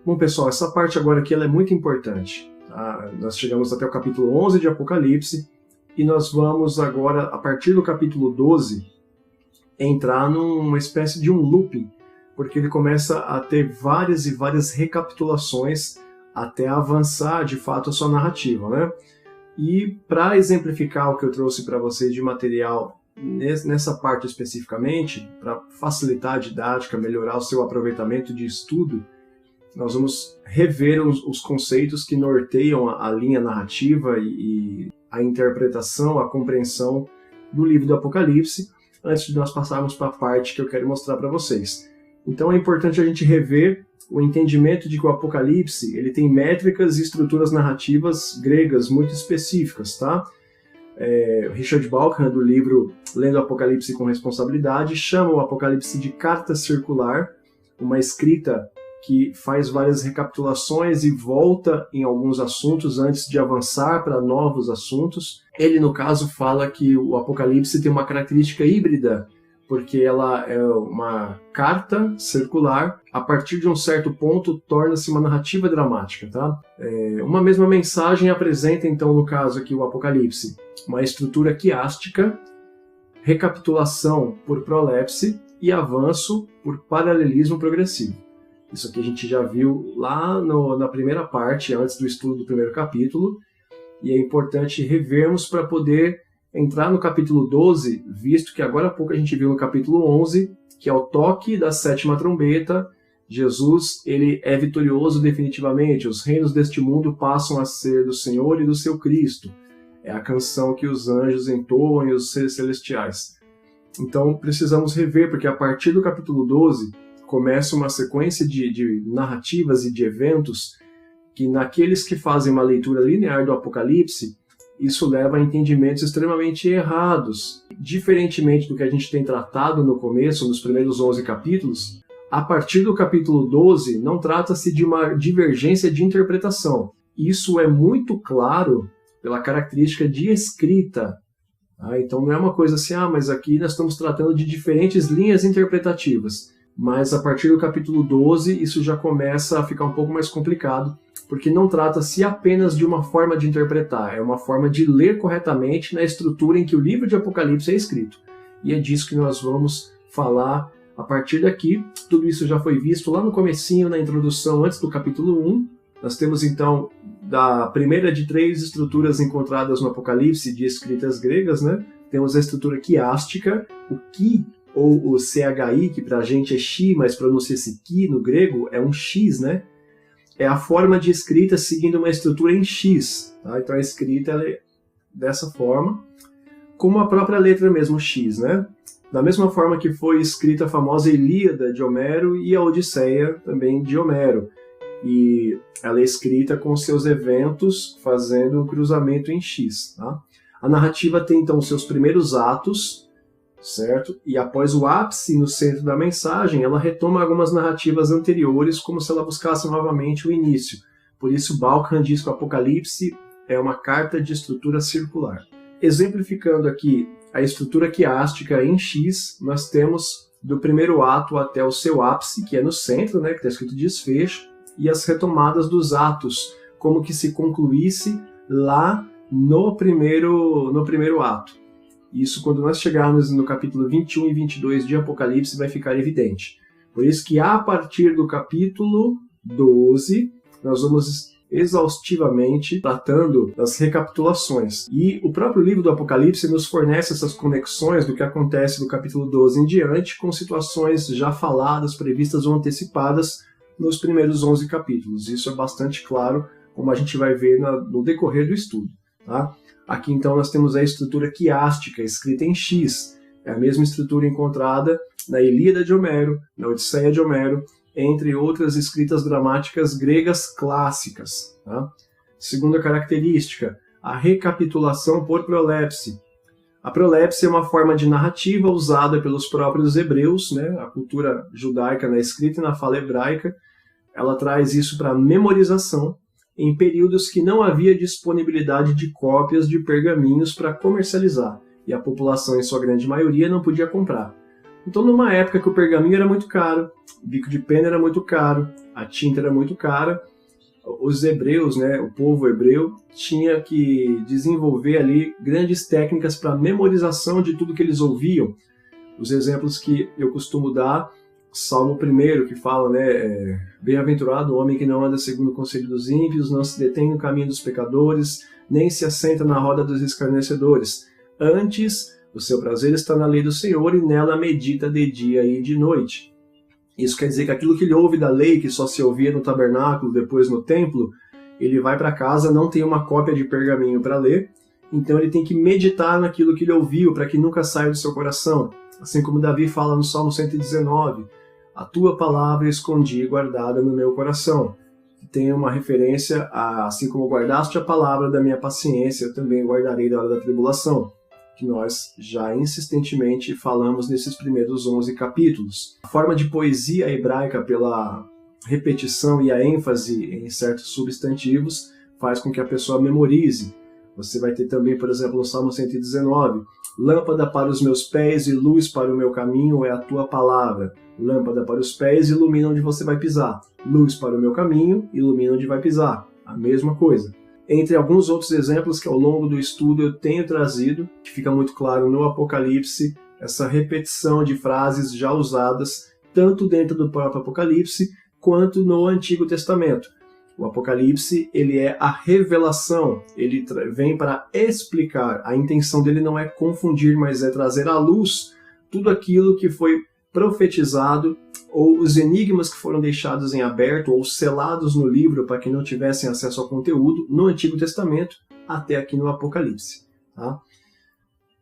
Bom, pessoal, essa parte agora aqui ela é muito importante. Tá? Nós chegamos até o capítulo 11 de Apocalipse e nós vamos agora, a partir do capítulo 12, entrar numa espécie de um looping, porque ele começa a ter várias e várias recapitulações até avançar, de fato, a sua narrativa, né? E para exemplificar o que eu trouxe para vocês de material nessa parte especificamente, para facilitar a didática, melhorar o seu aproveitamento de estudo, nós vamos rever os conceitos que norteiam a linha narrativa e a interpretação, a compreensão do livro do Apocalipse, antes de nós passarmos para a parte que eu quero mostrar para vocês. Então é importante a gente rever o entendimento de que o Apocalipse ele tem métricas e estruturas narrativas gregas muito específicas, tá? Richard Bauckham, do livro Lendo o Apocalipse com Responsabilidade, chama o Apocalipse de carta circular, uma escrita que faz várias recapitulações e volta em alguns assuntos antes de avançar para novos assuntos. Ele, no caso, fala que o Apocalipse tem uma característica híbrida, porque ela é uma carta circular, a partir de um certo ponto torna-se uma narrativa dramática. Tá? Uma mesma mensagem apresenta, então, no caso aqui, o Apocalipse, uma estrutura quiástica, recapitulação por prolepse e avanço por paralelismo progressivo. Isso aqui a gente já viu lá na primeira parte, antes do estudo do primeiro capítulo, e é importante revermos para poder entrar no capítulo 12, visto que agora há pouco a gente viu no capítulo 11, que é o toque da sétima trombeta. Jesus ele é vitorioso definitivamente, os reinos deste mundo passam a ser do Senhor e do seu Cristo. É a canção que os anjos entoam e os seres celestiais. Então precisamos rever, porque a partir do capítulo 12, começa uma sequência de narrativas e de eventos que, naqueles que fazem uma leitura linear do Apocalipse, isso leva a entendimentos extremamente errados. Diferentemente do que a gente tem tratado no começo, nos primeiros 11 capítulos, a partir do capítulo 12 não trata-se de uma divergência de interpretação. Isso é muito claro pela característica de escrita. Então não é uma coisa assim, mas aqui nós estamos tratando de diferentes linhas interpretativas. Mas a partir do capítulo 12, isso já começa a ficar um pouco mais complicado, porque não trata-se apenas de uma forma de interpretar, é uma forma de ler corretamente na estrutura em que o livro de Apocalipse é escrito. E é disso que nós vamos falar a partir daqui. Tudo isso já foi visto lá no comecinho, na introdução, antes do capítulo 1. Nós temos então da primeira de 3 estruturas encontradas no Apocalipse de escritas gregas, né? Temos a estrutura quiástica, o qui, ou o CHI, que para a gente é chi, mas pronuncia-se ki no grego, é um x, né? É a forma de escrita seguindo uma estrutura em x. Tá? Então a escrita ela é dessa forma, como a própria letra mesmo, x, né? Da mesma forma que foi escrita a famosa Ilíada de Homero e a Odisseia também de Homero. E ela é escrita com seus eventos fazendo um cruzamento em x. Tá? A narrativa tem então seus primeiros atos, certo? E após o ápice no centro da mensagem, ela retoma algumas narrativas anteriores, como se ela buscasse novamente o início. Por isso, Bauckham diz que o Apocalipse é uma carta de estrutura circular. Exemplificando aqui a estrutura quiástica em X, nós temos do primeiro ato até o seu ápice, que é no centro, né, que está escrito desfecho, e as retomadas dos atos, como que se concluísse lá no primeiro ato. Isso, quando nós chegarmos no capítulo 21 e 22 de Apocalipse, vai ficar evidente. Por isso que, a partir do capítulo 12, nós vamos exaustivamente tratando das recapitulações. E o próprio livro do Apocalipse nos fornece essas conexões do que acontece do capítulo 12 em diante, com situações já faladas, previstas ou antecipadas nos primeiros 11 capítulos. Isso é bastante claro, como a gente vai ver no decorrer do estudo. Tá? Aqui, então, nós temos a estrutura quiástica, escrita em X. É a mesma estrutura encontrada na Ilíada de Homero, na Odisseia de Homero, entre outras escritas dramáticas gregas clássicas. Tá? Segunda característica, a recapitulação por prolepse. A prolepse é uma forma de narrativa usada pelos próprios hebreus, né? A cultura judaica na escrita e na fala hebraica. Ela traz isso para memorização, em períodos que não havia disponibilidade de cópias de pergaminhos para comercializar, e a população, em sua grande maioria, não podia comprar. Então, numa época que o pergaminho era muito caro, o bico de pena era muito caro, a tinta era muito cara, os hebreus, né, o povo hebreu, tinha que desenvolver ali grandes técnicas para memorização de tudo que eles ouviam. Os exemplos que eu costumo dar, Salmo 1, que fala, né, bem-aventurado o homem que não anda segundo o conselho dos ímpios, não se detém no caminho dos pecadores, nem se assenta na roda dos escarnecedores. Antes, o seu prazer está na lei do Senhor e nela medita de dia e de noite. Isso quer dizer que aquilo que ele ouve da lei, que só se ouvia no tabernáculo, depois no templo, ele vai para casa, não tem uma cópia de pergaminho para ler, então ele tem que meditar naquilo que ele ouviu, para que nunca saia do seu coração. Assim como Davi fala no Salmo 119, a tua palavra escondi guardada no meu coração. Tem uma referência a, assim como guardaste a palavra da minha paciência, eu também guardarei da hora da tribulação, que nós já insistentemente falamos nesses primeiros 11 capítulos. A forma de poesia hebraica, pela repetição e a ênfase em certos substantivos, faz com que a pessoa memorize. Você vai ter também, por exemplo, no Salmo 119, lâmpada para os meus pés e luz para o meu caminho é a tua palavra. Lâmpada para os pés ilumina onde você vai pisar. Luz para o meu caminho ilumina onde vai pisar. A mesma coisa. Entre alguns outros exemplos que ao longo do estudo eu tenho trazido, que fica muito claro no Apocalipse, essa repetição de frases já usadas tanto dentro do próprio Apocalipse quanto no Antigo Testamento. O Apocalipse, ele é a revelação, ele vem para explicar. A intenção dele não é confundir, mas é trazer à luz tudo aquilo que foi profetizado, ou os enigmas que foram deixados em aberto ou selados no livro para que não tivessem acesso ao conteúdo no Antigo Testamento até aqui no Apocalipse. Tá?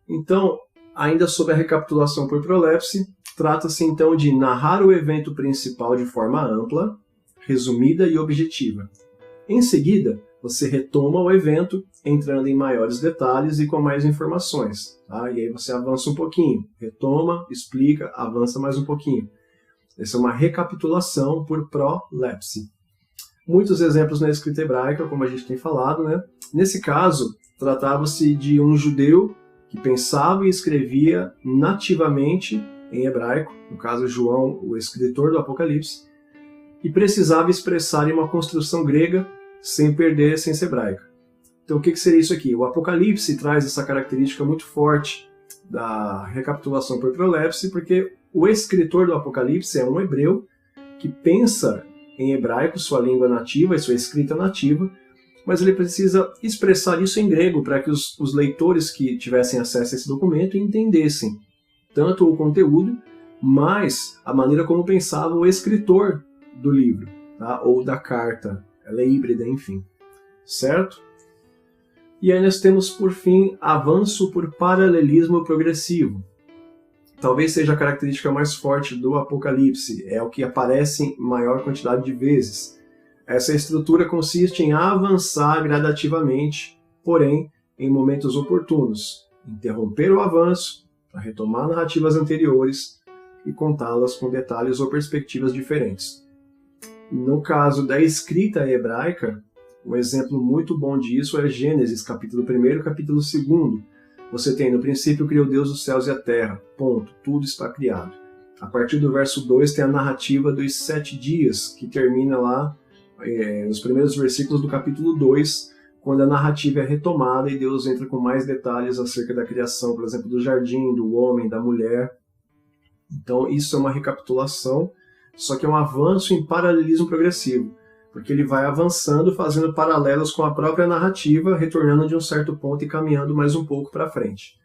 Então, ainda sobre a recapitulação por prolepse, trata-se então de narrar o evento principal de forma ampla, resumida e objetiva. Em seguida, você retoma o evento, entrando em maiores detalhes e com mais informações. Tá? E aí você avança um pouquinho, retoma, explica, avança mais um pouquinho. Essa é uma recapitulação por prolepse. Muitos exemplos na escrita hebraica, como a gente tem falado, né? Nesse caso, tratava-se de um judeu que pensava e escrevia nativamente em hebraico, no caso João, o escritor do Apocalipse, e precisava expressar em uma construção grega sem perder a essência hebraica. Então o que seria isso aqui? O Apocalipse traz essa característica muito forte da recapitulação por prolepse, porque o escritor do Apocalipse é um hebreu que pensa em hebraico, sua língua nativa e sua escrita nativa, mas ele precisa expressar isso em grego para que os leitores que tivessem acesso a esse documento entendessem tanto o conteúdo, mas a maneira como pensava o escritor do livro, tá? Ou da carta. Ela é híbrida, enfim. Certo? E aí nós temos, por fim, avanço por paralelismo progressivo. Talvez seja a característica mais forte do Apocalipse, é o que aparece em maior quantidade de vezes. Essa estrutura consiste em avançar gradativamente, porém, em momentos oportunos, interromper o avanço para retomar narrativas anteriores e contá-las com detalhes ou perspectivas diferentes. No caso da escrita hebraica, um exemplo muito bom disso é Gênesis, capítulo 1 e capítulo 2. Você tem, no princípio criou Deus os céus e a terra, ponto, tudo está criado. A partir do verso 2 tem a narrativa dos 7 dias, que termina lá nos primeiros versículos do capítulo 2, quando a narrativa é retomada e Deus entra com mais detalhes acerca da criação, por exemplo, do jardim, do homem, da mulher. Então isso é uma recapitulação, só que é um avanço em paralelismo progressivo, porque ele vai avançando, fazendo paralelos com a própria narrativa, retornando de um certo ponto e caminhando mais um pouco para frente.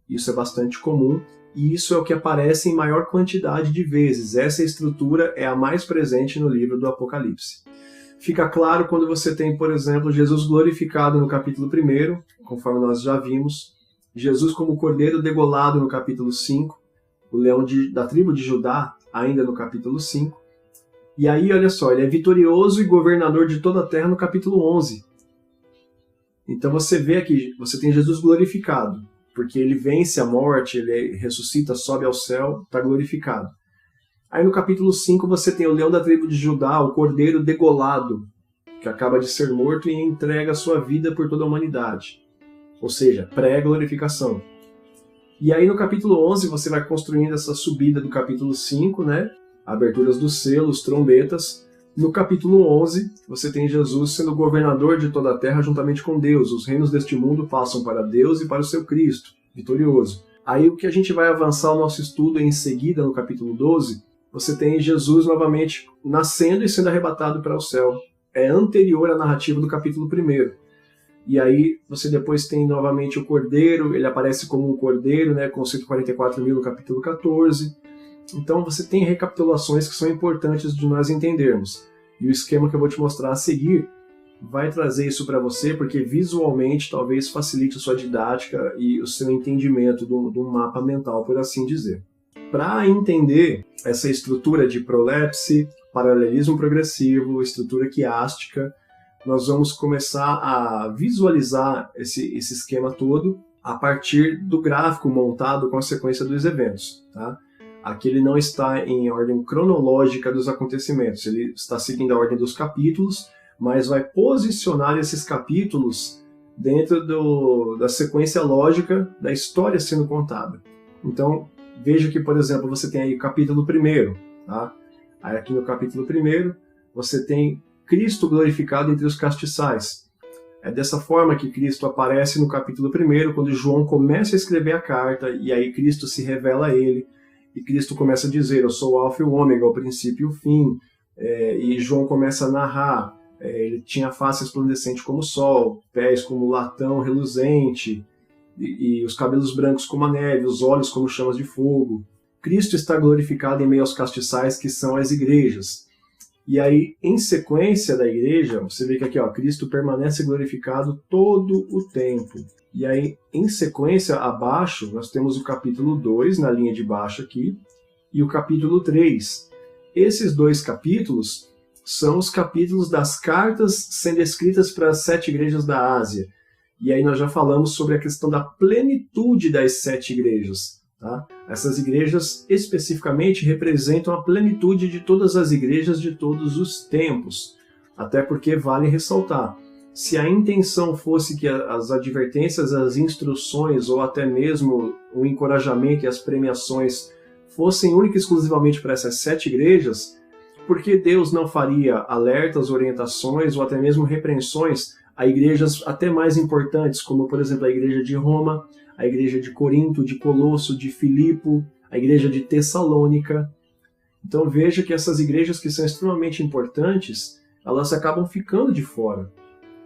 Isso é bastante comum, e isso é o que aparece em maior quantidade de vezes. Essa estrutura é a mais presente no livro do Apocalipse. Fica claro quando você tem, por exemplo, Jesus glorificado no capítulo 1, conforme nós já vimos, Jesus como cordeiro degolado no capítulo 5, o leão da tribo de Judá, ainda no capítulo 5, e aí, olha só, ele é vitorioso e governador de toda a terra no capítulo 11. Então você vê aqui, você tem Jesus glorificado, porque ele vence a morte, ele ressuscita, sobe ao céu, está glorificado. Aí no capítulo 5 você tem o leão da tribo de Judá, o cordeiro degolado, que acaba de ser morto e entrega a sua vida por toda a humanidade. Ou seja, pré-glorificação. E aí no capítulo 11 você vai construindo essa subida do capítulo 5, né? Aberturas dos selos, trombetas. No capítulo 11, você tem Jesus sendo governador de toda a terra juntamente com Deus. Os reinos deste mundo passam para Deus e para o seu Cristo, vitorioso. Aí o que a gente vai avançar o nosso estudo em seguida, no capítulo 12, você tem Jesus novamente nascendo e sendo arrebatado para o céu. É anterior à narrativa do capítulo 1. E aí você depois tem novamente o Cordeiro, ele aparece como um Cordeiro, né, com 144 mil no capítulo 14. Então você tem recapitulações que são importantes de nós entendermos. E o esquema que eu vou te mostrar a seguir vai trazer isso para você, porque visualmente talvez facilite a sua didática e o seu entendimento do mapa mental, por assim dizer. Para entender essa estrutura de prolepse, paralelismo progressivo, estrutura quiástica, nós vamos começar a visualizar esse esquema todo a partir do gráfico montado com a sequência dos eventos. Tá? Aqui ele não está em ordem cronológica dos acontecimentos, ele está seguindo a ordem dos capítulos, mas vai posicionar esses capítulos dentro da sequência lógica da história sendo contada. Então, veja que, por exemplo, você tem aí o capítulo 1, tá? Aí aqui no capítulo 1, você tem Cristo glorificado entre os castiçais. É dessa forma que Cristo aparece no capítulo 1, quando João começa a escrever a carta, e aí Cristo se revela a ele, e Cristo começa a dizer, eu sou o Alfa e o Ômega, o princípio e o fim, e João começa a narrar, ele tinha face resplandecente como o sol, pés como latão reluzente, e os cabelos brancos como a neve, os olhos como chamas de fogo. Cristo está glorificado em meio aos castiçais, que são as igrejas. E aí, em sequência da igreja, você vê que aqui, ó, Cristo permanece glorificado todo o tempo. E aí, em sequência, abaixo, nós temos o capítulo 2, na linha de baixo aqui, e o capítulo 3. Esses dois capítulos são os capítulos das cartas sendo escritas para as 7 igrejas da Ásia. E aí nós já falamos sobre a questão da plenitude das 7 igrejas. Tá? Essas igrejas especificamente representam a plenitude de todas as igrejas de todos os tempos. Até porque vale ressaltar, se a intenção fosse que as advertências, as instruções ou até mesmo o encorajamento e as premiações fossem única e exclusivamente para essas 7 igrejas, por que Deus não faria alertas, orientações ou até mesmo repreensões a igrejas até mais importantes, como por exemplo a igreja de Roma, a igreja de Corinto, de Colosso, de Filipo, a igreja de Tessalônica? Então veja que essas igrejas que são extremamente importantes, elas acabam ficando de fora.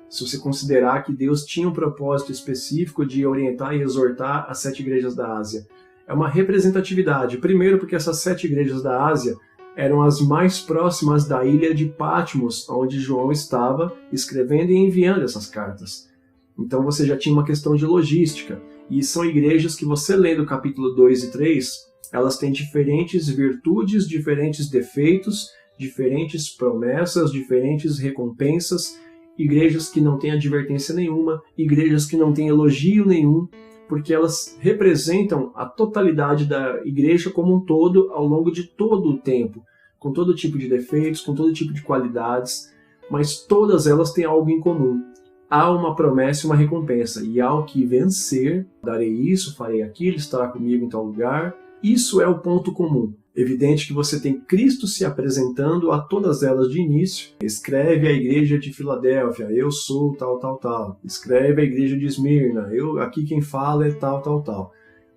Se você considerar que Deus tinha um propósito específico de orientar e exortar as 7 igrejas da Ásia. É uma representatividade. Primeiro porque essas 7 igrejas da Ásia eram as mais próximas da ilha de Patmos, onde João estava escrevendo e enviando essas cartas. Então você já tinha uma questão de logística. E são igrejas que você lê do capítulo 2 e 3, elas têm diferentes virtudes, diferentes defeitos, diferentes promessas, diferentes recompensas, igrejas que não têm advertência nenhuma, igrejas que não têm elogio nenhum, porque elas representam a totalidade da igreja como um todo ao longo de todo o tempo, com todo tipo de defeitos, com todo tipo de qualidades, mas todas elas têm algo em comum. Há uma promessa e uma recompensa, e ao que vencer, darei isso, farei aquilo, estará comigo em tal lugar. Isso é o ponto comum. Evidente que você tem Cristo se apresentando a todas elas de início. Escreve a igreja de Filadélfia, eu sou tal, tal, tal. Escreve a igreja de Esmirna, aqui quem fala é tal, tal, tal.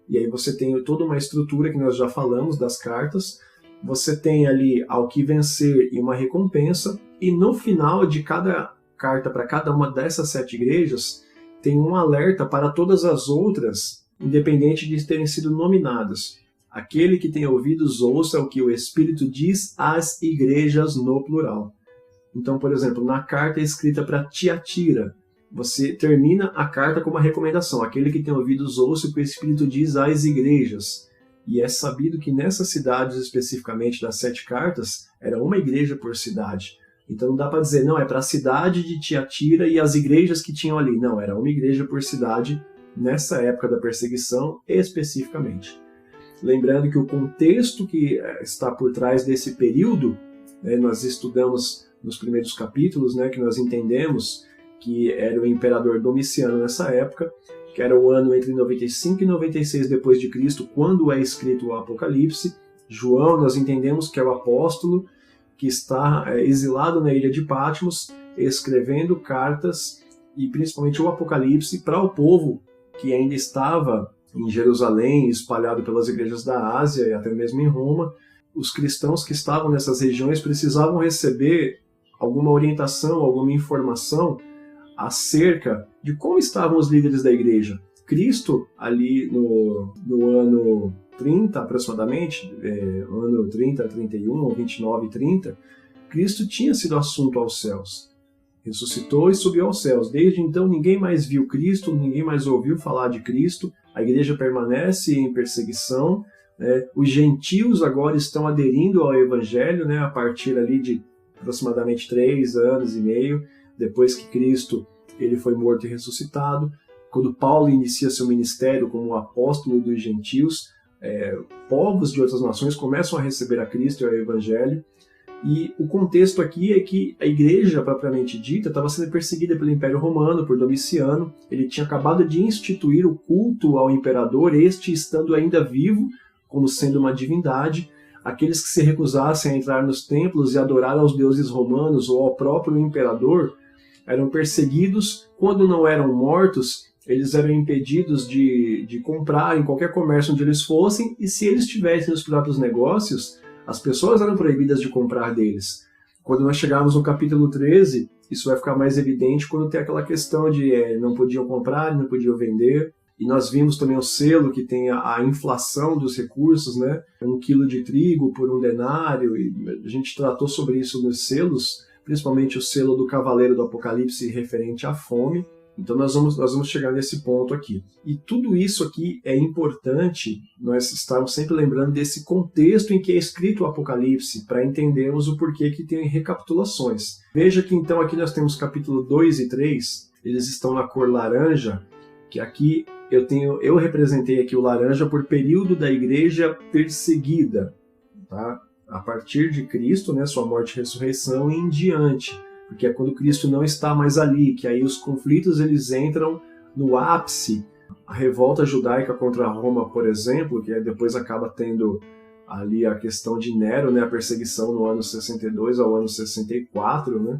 E aí você tem toda uma estrutura que nós já falamos das cartas. Você tem ali ao que vencer e uma recompensa. E no final de cada carta para cada uma dessas 7 igrejas, tem um alerta para todas as outras, independente de terem sido nominadas. Aquele que tem ouvidos, ouça o que o Espírito diz às igrejas no plural. Então, por exemplo, na carta escrita para Tiatira, você termina a carta com uma recomendação. Aquele que tem ouvidos, ouça o que o Espírito diz às igrejas. E é sabido que nessas cidades, especificamente das 7 cartas, era uma igreja por cidade. Então não dá para dizer, não, é para a cidade de Tiatira e as igrejas que tinham ali. Não, era uma igreja por cidade nessa época da perseguição especificamente. Lembrando que o contexto que está por trás desse período, nós estudamos nos primeiros capítulos, que nós entendemos que era o imperador Domiciano nessa época, que era o ano entre 95 e 96 depois de Cristo, quando é escrito o Apocalipse. João, nós entendemos que é o apóstolo, que está exilado na ilha de Patmos, escrevendo cartas e principalmente o Apocalipse para o povo que ainda estava em Jerusalém, espalhado pelas igrejas da Ásia e até mesmo em Roma. Os cristãos que estavam nessas regiões precisavam receber alguma orientação, alguma informação acerca de como estavam os líderes da igreja. Cristo, ali no ano 30 aproximadamente, ano 30, 31, ou 29 e 30, Cristo tinha sido assunto aos céus. Ressuscitou e subiu aos céus. Desde então ninguém mais viu Cristo, ninguém mais ouviu falar de Cristo, a igreja permanece em perseguição, né? Os gentios agora estão aderindo ao evangelho, né? A partir ali de aproximadamente 3 anos e meio, depois que Cristo ele foi morto e ressuscitado. Quando Paulo inicia seu ministério como apóstolo dos gentios, povos de outras nações começam a receber a Cristo e ao evangelho. E o contexto aqui é que a igreja, propriamente dita, estava sendo perseguida pelo Império Romano, por Domiciano. Ele tinha acabado de instituir o culto ao imperador, este estando ainda vivo, como sendo uma divindade. Aqueles que se recusassem a entrar nos templos e adorar aos deuses romanos ou ao próprio imperador eram perseguidos. Quando não eram mortos, eles eram impedidos de comprar em qualquer comércio onde eles fossem, e se eles tivessem os próprios negócios, as pessoas eram proibidas de comprar deles. Quando nós chegarmos no capítulo 13, isso vai ficar mais evidente quando tem aquela questão de não podiam comprar, não podiam vender. E nós vimos também o selo que tem a inflação dos recursos, né? 1 quilo de trigo por 1 denário, e a gente tratou sobre isso nos selos, principalmente o selo do Cavaleiro do Apocalipse referente à fome. Então nós vamos chegar nesse ponto aqui. E tudo isso aqui é importante nós estarmos sempre lembrando desse contexto em que é escrito o Apocalipse, para entendermos o porquê que tem recapitulações. Veja que então aqui nós temos capítulo 2 e 3, eles estão na cor laranja, que aqui eu representei aqui o laranja por período da igreja perseguida, tá? A partir de Cristo, né, sua morte e ressurreição e em diante. Porque é quando Cristo não está mais ali, que aí os conflitos eles entram no ápice. A revolta judaica contra Roma, por exemplo, que depois acaba tendo ali a questão de Nero, né, a perseguição no ano 62 ao ano 64, né?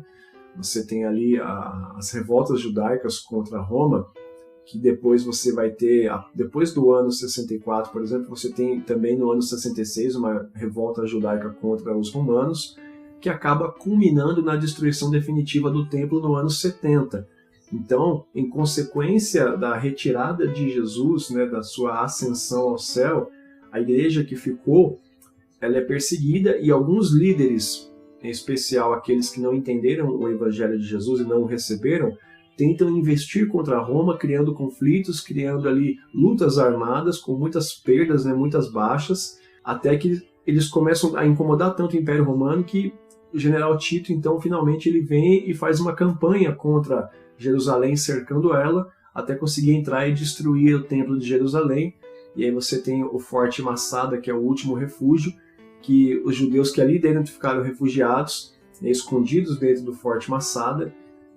Você tem ali as revoltas judaicas contra Roma, que depois você vai ter, depois do ano 64, por exemplo, você tem também no ano 66 uma revolta judaica contra os romanos, que acaba culminando na destruição definitiva do templo no ano 70. Então, em consequência da retirada de Jesus, né, da sua ascensão ao céu, a igreja que ficou, ela é perseguida, e alguns líderes, em especial aqueles que não entenderam o evangelho de Jesus e não o receberam, tentam investir contra Roma, criando conflitos, criando ali lutas armadas com muitas perdas, né, muitas baixas, até que eles começam a incomodar tanto o Império Romano que o general Tito, então, finalmente ele vem e faz uma campanha contra Jerusalém, cercando ela, até conseguir entrar e destruir o templo de Jerusalém. E aí você tem o Forte Massada, que é o último refúgio, que os judeus que ali dentro ficaram refugiados, escondidos dentro do Forte Massada,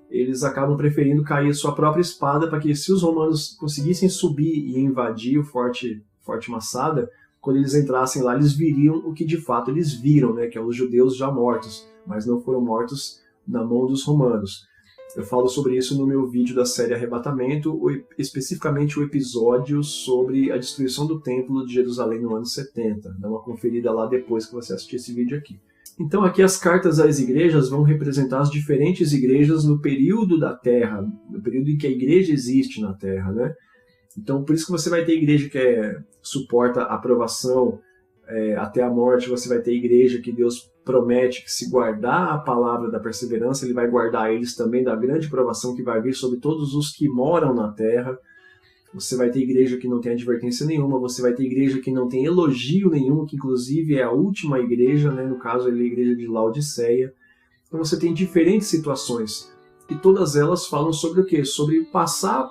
eles acabam preferindo cair a sua própria espada, para que se os romanos conseguissem subir e invadir o Forte Massada, quando eles entrassem lá, eles viriam o que de fato eles viram, né, que é os judeus já mortos, mas não foram mortos na mão dos romanos. Eu falo sobre isso no meu vídeo da série Arrebatamento, especificamente o episódio sobre a destruição do Templo de Jerusalém no ano 70. Dá uma conferida lá depois que você assistir esse vídeo aqui. Então aqui as cartas às igrejas vão representar as diferentes igrejas no período da Terra, no período em que a igreja existe na Terra, né? Então por isso que você vai ter igreja que suporta a aprovação até a morte, você vai ter igreja que Deus promete que se guardar a palavra da perseverança, Ele vai guardar eles também da grande provação que vai vir sobre todos os que moram na Terra. Você vai ter igreja que não tem advertência nenhuma, você vai ter igreja que não tem elogio nenhum, que inclusive é a última igreja, né? No caso, a igreja de Laodiceia. Então você tem diferentes situações, e todas elas falam sobre o quê? Sobre passar,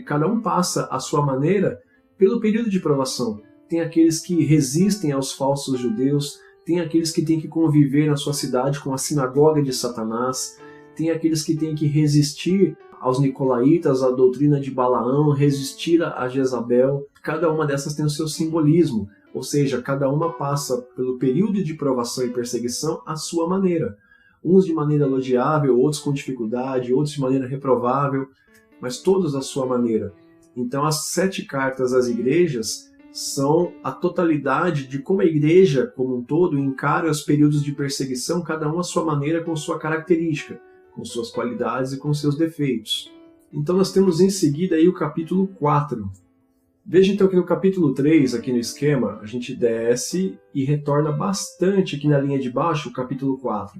cada um passa à sua maneira pelo período de provação. Tem aqueles que resistem aos falsos judeus, tem aqueles que têm que conviver na sua cidade com a sinagoga de Satanás, tem aqueles que têm que resistir aos nicolaítas, à doutrina de Balaão, resistir a Jezabel. Cada uma dessas tem o seu simbolismo. Ou seja, cada uma passa pelo período de provação e perseguição à sua maneira. Uns de maneira elogiável, outros com dificuldade, outros de maneira reprovável, mas todos à sua maneira. Então as 7 cartas às igrejas são a totalidade de como a igreja como um todo encara os períodos de perseguição, cada um à sua maneira, com sua característica, com suas qualidades e com seus defeitos. Então nós temos em seguida aí o capítulo 4. Veja então que no capítulo 3, aqui no esquema, a gente desce e retorna bastante aqui na linha de baixo o capítulo 4.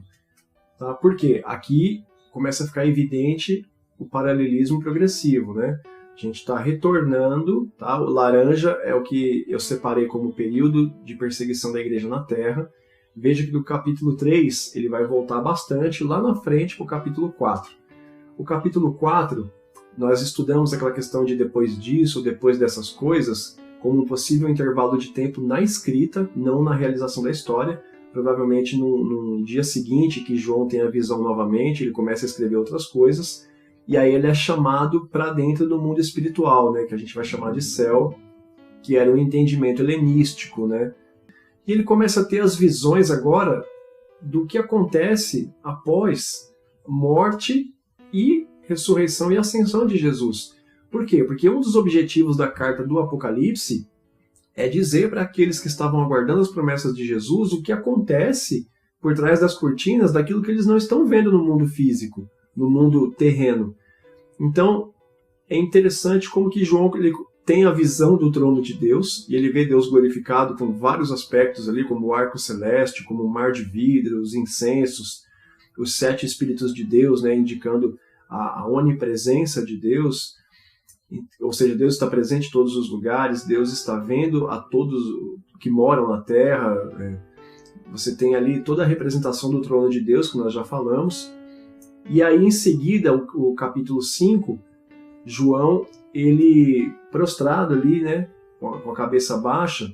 Tá? Por quê? Aqui começa a ficar evidente o paralelismo progressivo, né? A gente está retornando, tá? O laranja é o que eu separei como período de perseguição da igreja na Terra. Veja que do capítulo 3 ele vai voltar bastante lá na frente para o capítulo 4. O capítulo 4, nós estudamos aquela questão de depois disso, depois dessas coisas, como um possível intervalo de tempo na escrita, não na realização da história. Provavelmente no dia seguinte que João tem a visão novamente, ele começa a escrever outras coisas. E aí ele é chamado para dentro do mundo espiritual, né, que a gente vai chamar de céu, que era um entendimento helenístico, né? E ele começa a ter as visões agora do que acontece após morte e ressurreição e ascensão de Jesus. Por quê? Porque um dos objetivos da carta do Apocalipse é dizer para aqueles que estavam aguardando as promessas de Jesus o que acontece por trás das cortinas daquilo que eles não estão vendo no mundo físico, no mundo terreno. Então, é interessante como que João ele tem a visão do trono de Deus, e ele vê Deus glorificado com vários aspectos ali, como o arco celeste, como o mar de vidro, os incensos, os 7 Espíritos de Deus, né, indicando a onipresença de Deus, ou seja, Deus está presente em todos os lugares, Deus está vendo a todos que moram na terra. Você tem ali toda a representação do trono de Deus, que nós já falamos. E aí, em seguida, o capítulo 5, João, ele prostrado ali, né, com a cabeça baixa,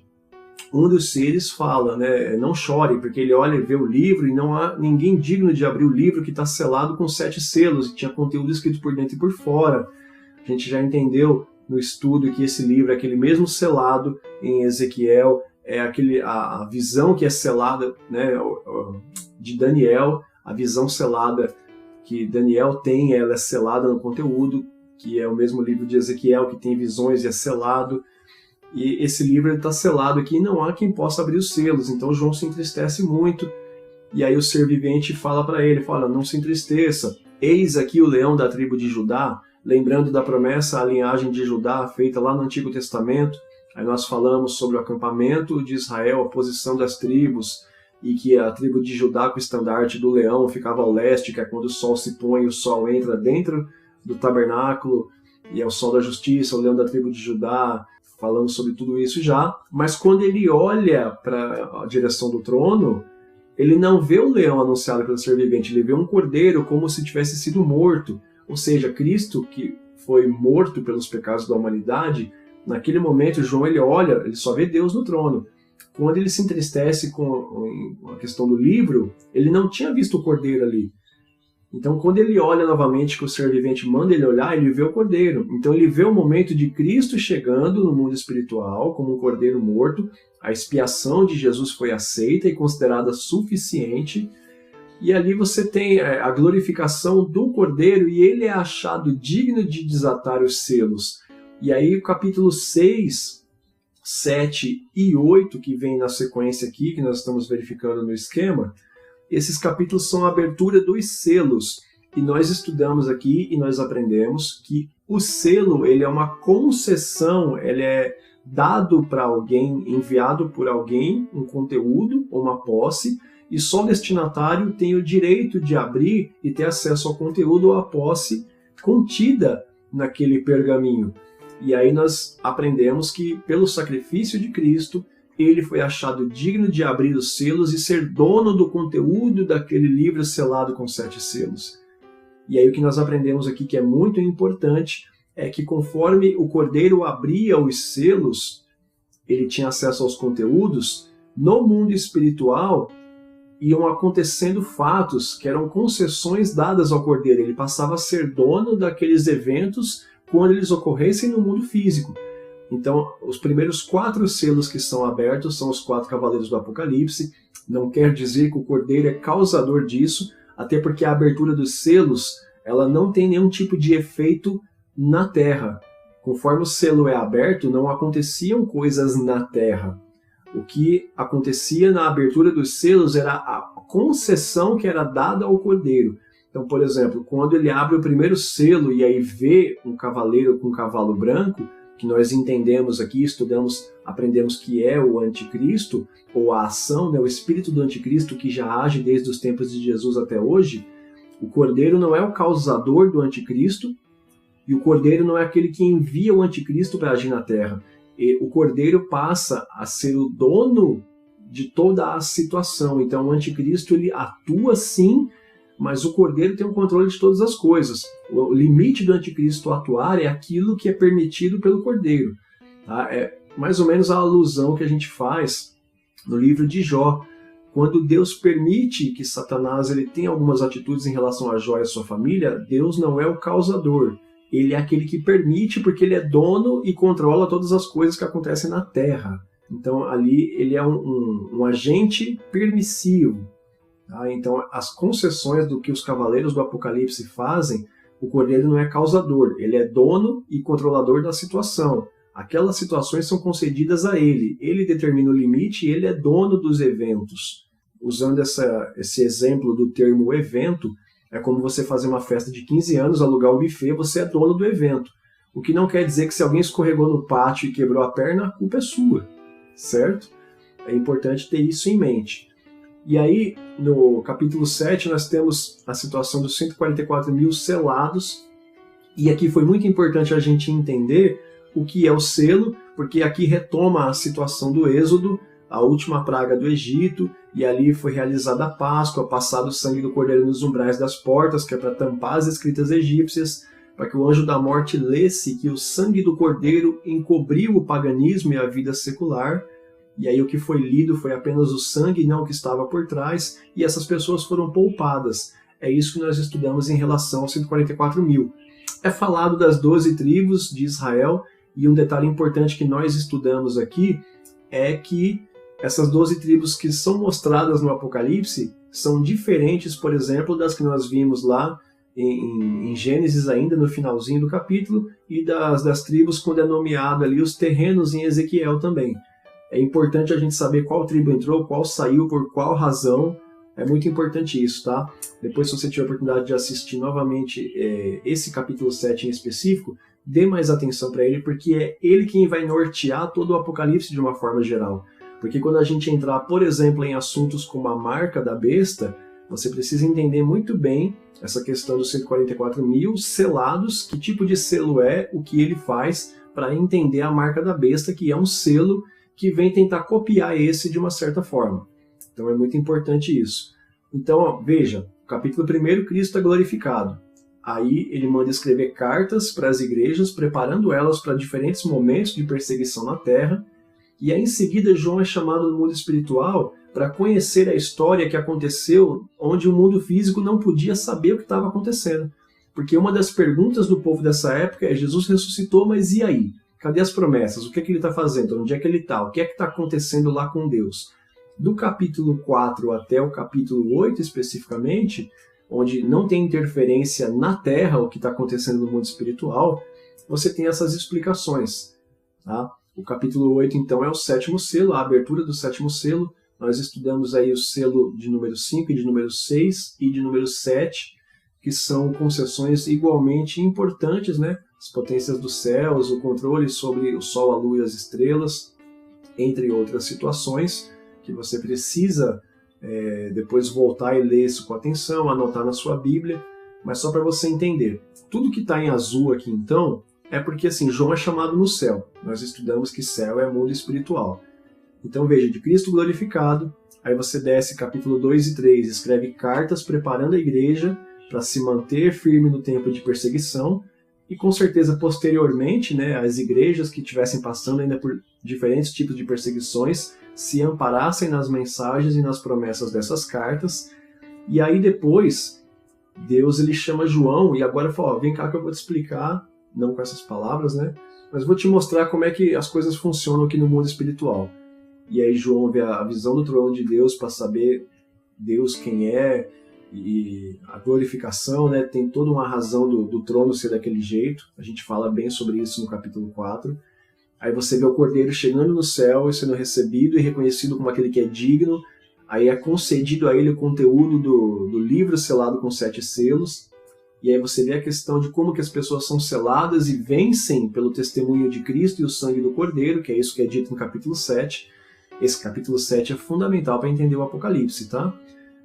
um dos seres fala, né, não chore, porque ele olha e vê o livro e não há ninguém digno de abrir o livro que está selado com 7 selos, e tinha conteúdo escrito por dentro e por fora. A gente já entendeu no estudo que esse livro é aquele mesmo selado em Ezequiel, é a visão que é selada, né, de Daniel, a visão selada que Daniel tem, ela é selada no conteúdo, que é o mesmo livro de Ezequiel, que tem visões e é selado. E esse livro está selado aqui e não há quem possa abrir os selos. Então João se entristece muito. E aí o ser vivente fala para ele, fala, não se entristeça. Eis aqui o leão da tribo de Judá, lembrando da promessa à linhagem de Judá feita lá no Antigo Testamento. Aí nós falamos sobre o acampamento de Israel, a posição das tribos, e que a tribo de Judá com o estandarte do leão ficava ao leste, que é quando o sol se põe e o sol entra dentro do tabernáculo, e é o sol da justiça, o leão da tribo de Judá. Falamos sobre tudo isso já, mas quando ele olha para a direção do trono, ele não vê o leão anunciado pelo ser vivente, ele vê um cordeiro como se tivesse sido morto. Ou seja, Cristo, que foi morto pelos pecados da humanidade, naquele momento João ele olha, ele só vê Deus no trono. Quando ele se entristece com a questão do livro, ele não tinha visto o cordeiro ali. Então, quando ele olha novamente, que o ser vivente manda ele olhar, ele vê o cordeiro. Então, ele vê o momento de Cristo chegando no mundo espiritual como um cordeiro morto. A expiação de Jesus foi aceita e considerada suficiente. E ali você tem a glorificação do cordeiro e ele é achado digno de desatar os selos. E aí, o capítulo 6... 7 e 8, que vem na sequência aqui, que nós estamos verificando no esquema, esses capítulos são a abertura dos selos. E nós estudamos aqui e nós aprendemos que o selo ele é uma concessão, ele é dado para alguém, enviado por alguém, um conteúdo ou uma posse, e só o destinatário tem o direito de abrir e ter acesso ao conteúdo ou à posse contida naquele pergaminho. E aí nós aprendemos que, pelo sacrifício de Cristo, ele foi achado digno de abrir os selos e ser dono do conteúdo daquele livro selado com 7 selos. E aí o que nós aprendemos aqui, que é muito importante, é que conforme o cordeiro abria os selos, ele tinha acesso aos conteúdos, no mundo espiritual iam acontecendo fatos que eram concessões dadas ao cordeiro. Ele passava a ser dono daqueles eventos quando eles ocorressem no mundo físico. Então, os primeiros 4 selos que são abertos são os 4 cavaleiros do Apocalipse. Não quer dizer que o Cordeiro é causador disso, até porque a abertura dos selos ela não tem nenhum tipo de efeito na Terra. Conforme o selo é aberto, não aconteciam coisas na Terra. O que acontecia na abertura dos selos era a concessão que era dada ao Cordeiro. Então, por exemplo, quando ele abre o primeiro selo e aí vê um cavaleiro com um cavalo branco, que nós entendemos aqui, estudamos, aprendemos que é o anticristo, ou a ação, né, o espírito do anticristo que já age desde os tempos de Jesus até hoje, o Cordeiro não é o causador do anticristo, e o Cordeiro não é aquele que envia o anticristo para agir na Terra. E o Cordeiro passa a ser o dono de toda a situação. Então o anticristo ele atua sim, mas o Cordeiro tem o controle de todas as coisas. O limite do anticristo atuar é aquilo que é permitido pelo Cordeiro. Tá? É mais ou menos a alusão que a gente faz no livro de Jó. Quando Deus permite que Satanás ele tenha algumas atitudes em relação a Jó e a sua família, Deus não é o causador. Ele é aquele que permite porque ele é dono e controla todas as coisas que acontecem na Terra. Então ali ele é um agente permissivo. Tá? Então as concessões do que os cavaleiros do Apocalipse fazem, o Cordeiro não é causador. Ele é dono e controlador da situação. Aquelas situações são concedidas a ele. Ele determina o limite e ele é dono dos eventos. Usando esse exemplo do termo evento, é como você fazer uma festa de 15 anos, alugar um buffet, você é dono do evento. O que não quer dizer que se alguém escorregou no pátio e quebrou a perna, a culpa é sua, certo? É importante ter isso em mente. E aí, no capítulo 7, nós temos a situação dos 144 mil selados. E aqui foi muito importante a gente entender o que é o selo, porque aqui retoma a situação do Êxodo, a última praga do Egito, e ali foi realizada a Páscoa, passado o sangue do Cordeiro nos umbrais das portas, que é para tampar as escritas egípcias, para que o anjo da morte lesse que o sangue do Cordeiro encobriu o paganismo e a vida secular, e aí o que foi lido foi apenas o sangue, não o que estava por trás, e essas pessoas foram poupadas. É isso que nós estudamos em relação aos 144 mil. É falado das 12 tribos de Israel, e um detalhe importante que nós estudamos aqui é que essas 12 tribos que são mostradas no Apocalipse são diferentes, por exemplo, das que nós vimos lá em Gênesis, ainda no finalzinho do capítulo, e das tribos quando é nomeado ali os terrenos em Ezequiel também. É importante a gente saber qual tribo entrou, qual saiu, por qual razão. É muito importante isso, tá? Depois, se você tiver a oportunidade de assistir novamente esse capítulo 7 em específico, dê mais atenção para ele, porque é ele quem vai nortear todo o Apocalipse de uma forma geral. Porque quando a gente entrar, por exemplo, em assuntos como a marca da besta, você precisa entender muito bem essa questão dos 144 mil selados, que tipo de selo é, o que ele faz, para entender a marca da besta, que é um selo que vem tentar copiar esse de uma certa forma. Então é muito importante isso. Então, ó, veja, capítulo 1, Cristo é glorificado. Aí ele manda escrever cartas para as igrejas, preparando elas para diferentes momentos de perseguição na Terra. E aí em seguida João é chamado no mundo espiritual para conhecer a história que aconteceu onde o mundo físico não podia saber o que estava acontecendo. Porque uma das perguntas do povo dessa época é: Jesus ressuscitou, mas e aí? Cadê as promessas? O que é que ele está fazendo? Onde é que ele está? O que é que está acontecendo lá com Deus? Do capítulo 4 até o capítulo 8 especificamente, onde não tem interferência na Terra o que está acontecendo no mundo espiritual, você tem essas explicações. Tá? O capítulo 8, então, é o 7º selo, a abertura do 7º selo. Nós estudamos aí o selo de número 5, e de número 6 e de número 7, que são concessões igualmente importantes, né? As potências dos céus, o controle sobre o Sol, a Lua e as estrelas, entre outras situações que você precisa depois voltar e ler isso com atenção, anotar na sua Bíblia, mas só para você entender. Tudo que está em azul aqui, então, é porque assim, João é chamado no céu. Nós estudamos que céu é mundo espiritual. Então veja, de Cristo glorificado, aí você desce capítulo 2 e 3, escreve cartas preparando a igreja para se manter firme no tempo de perseguição, e com certeza posteriormente, né, as igrejas que estivessem passando ainda por diferentes tipos de perseguições se amparassem nas mensagens e nas promessas dessas cartas. E aí depois, Deus ele chama João e agora fala: ó, vem cá que eu vou te explicar não com essas palavras, né? Mas vou te mostrar como é que as coisas funcionam aqui no mundo espiritual. E aí João vê a visão do trono de Deus para saber Deus quem é, e a glorificação, né? Tem toda uma razão do trono ser daquele jeito. A gente fala bem sobre isso no capítulo 4. Aí você vê o Cordeiro chegando no céu e sendo recebido e reconhecido como aquele que é digno. Aí é concedido a ele o conteúdo do livro selado com 7 selos. E aí você vê a questão de como que as pessoas são seladas e vencem pelo testemunho de Cristo e o sangue do Cordeiro, que é isso que é dito no capítulo 7. Esse capítulo 7 é fundamental para entender o Apocalipse, tá?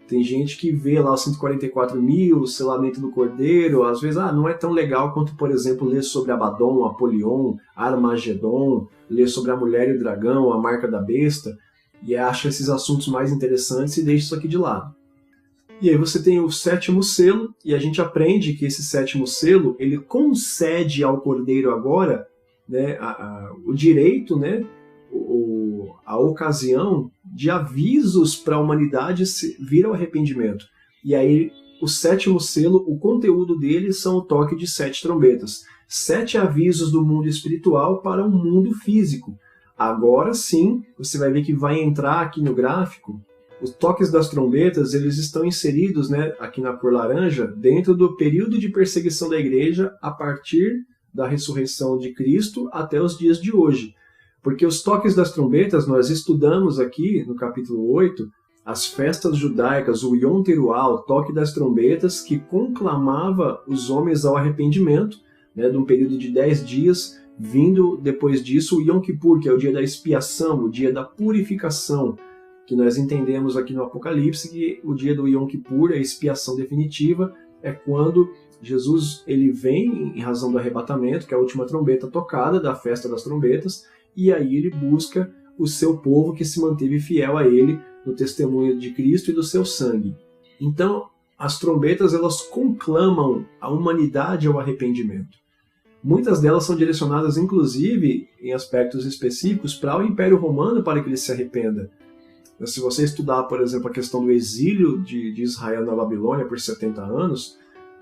Tem gente que vê lá os 144 mil, o selamento do Cordeiro, às vezes não é tão legal quanto, por exemplo, ler sobre Abaddon, Apolion, Armagedon, ler sobre a mulher e o dragão, a marca da besta, e acha esses assuntos mais interessantes e deixa isso aqui de lado. E aí você tem o 7º selo, e a gente aprende que esse 7º selo, ele concede ao Cordeiro agora, né, o direito, né, a ocasião de avisos para a humanidade vir ao arrependimento. E aí o 7º selo, o conteúdo dele são o toque de 7 trombetas. 7 avisos do mundo espiritual para o mundo físico. Agora sim, você vai ver que vai entrar aqui no gráfico, os toques das trombetas, eles estão inseridos, né, aqui na cor laranja, dentro do período de perseguição da igreja a partir da ressurreição de Cristo até os dias de hoje. Porque os toques das trombetas, nós estudamos aqui no capítulo 8, as festas judaicas, o Yom Teruah, o toque das trombetas, que conclamava os homens ao arrependimento, né, de um período de 10 dias, vindo depois disso o Yom Kippur, que é o dia da expiação, o dia da purificação, que nós entendemos aqui no Apocalipse, que o dia do Yom Kippur, a expiação definitiva, é quando Jesus ele vem em razão do arrebatamento, que é a última trombeta tocada da festa das trombetas, e aí ele busca o seu povo que se manteve fiel a ele no testemunho de Cristo e do seu sangue. Então, as trombetas elas conclamam a humanidade ao arrependimento. Muitas delas são direcionadas, inclusive, em aspectos específicos, para o Império Romano para que ele se arrependa. Se você estudar, por exemplo, a questão do exílio de Israel na Babilônia por 70 anos,